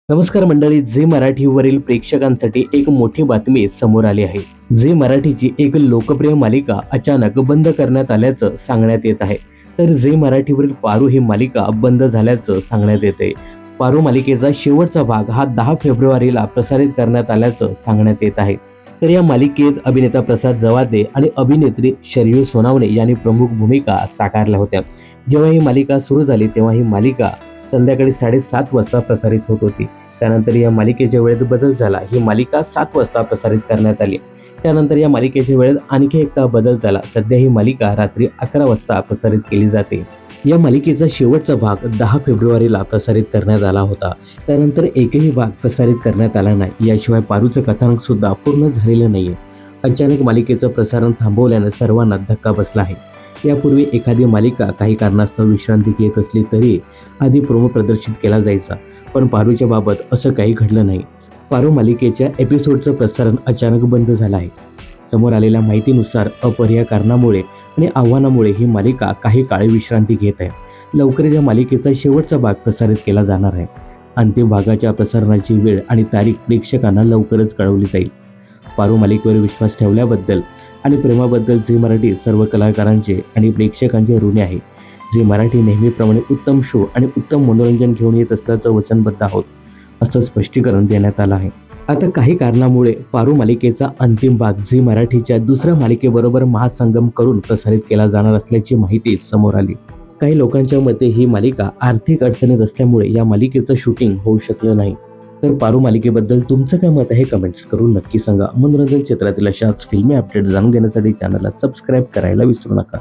नमस्कार मंडळी, झी मराठीवरील प्रेक्षकांसाठी एक मोठी बातमी समोर आली आहे. झी मराठीची एक लोकप्रिय मालिका अचानक बंद करण्यात आल्याचं सांगण्यात येत आहे. तर झी मराठीवरील पारू ही मालिका बंद झाल्याचं सांगण्यात येते. पारू मालिकेचा शेवटचा भाग हा 10 फेब्रुवारीला प्रसारित करण्यात आल्याचं सांगण्यात येत आहे. तर या मालिकेत अभिनेता प्रसाद जवादे आणि अभिनेत्री शरयू सोनावणे यांनी प्रमुख भूमिका साकारल्या होत्या. जेव्हा ही मालिका सुरू झाली तेव्हा ही मालिका संध्याकाळी 7:30 वाजता प्रसारित होत होती. त्यानंतर या मालिकेच्या वेळेत बदल झाला. ही मालिका 7 वाजता प्रसारित करण्यात आली. त्यानंतर या मालिकेच्या वेळेत आणखी एकदा बदल झाला. सध्या ही मालिका रात्री 11 वाजता प्रसारित केली जाते. या मालिकेचा शेवटचा भाग 10 फेब्रुवारीला प्रसारित करण्यात आला होता. त्यानंतर एकही भाग प्रसारित करण्यात आला नाही. याशिवाय पारूचं कथानक सुद्धा पूर्ण झालेलं नाहीये. अचानक मालिकेचं प्रसारण थांबवल्यानं सर्वांना धक्का बसला आहे. यापूर्वी एखादी मालिका काही कारणास्तव विश्रांती घेत असली तरी आधी प्रोमो प्रदर्शित केला जायचा. पण पारूच्या बाबत असं काही घडलं नाही. पारू मालिकेच्या एपिसोडचं प्रसारण अचानक बंद झालं आहे. समोर आलेल्या माहितीनुसार अपरिहार्य कारणामुळे आणि आव्हानामुळे ही मालिका काही काळ विश्रांती घेत आहे. लवकरच या मालिकेचा शेवटचा भाग प्रसारित केला जाणार आहे. अंतिम भागाच्या प्रसारणाची वेळ आणि तारीख प्रेक्षकांना लवकरच कळवली जाईल. पारू मालिकेवर विश्वास ठेवल्याबद्दल आणि प्रेमाबद्दल झी मराठी सर्व कलाकारांचे आणि प्रेक्षकांचे ऋणी आहे. झी मराठी नेहमीप्रमाणे उत्तम शो आणि उत्तम मनोरंजन घेऊन येत असल्याचं वचनबद्ध आहोत, असं स्पष्टीकरण देण्यात आलं आहे. आता काही कारणामुळे पारू मालिकेचा अंतिम भाग झी मराठीच्या दुसऱ्या मालिकेबरोबर महासंगम करून प्रसारित केला जाणार असल्याची माहिती समोर आली. काही लोकांच्या मते ही मालिका आर्थिक अडचणीत असल्यामुळे या मालिकेचं शूटिंग होऊ शकलं नाही. तर पारू मालिकेबद्दल तुमचं काय मत आहे कमेंट्स करून नक्की सांगा. मनोरंजन क्षेत्रातील अशाच फिल्मी अपडेट जाणून घेण्यासाठी चॅनलला सबस्क्राईब करायला विसरू नका.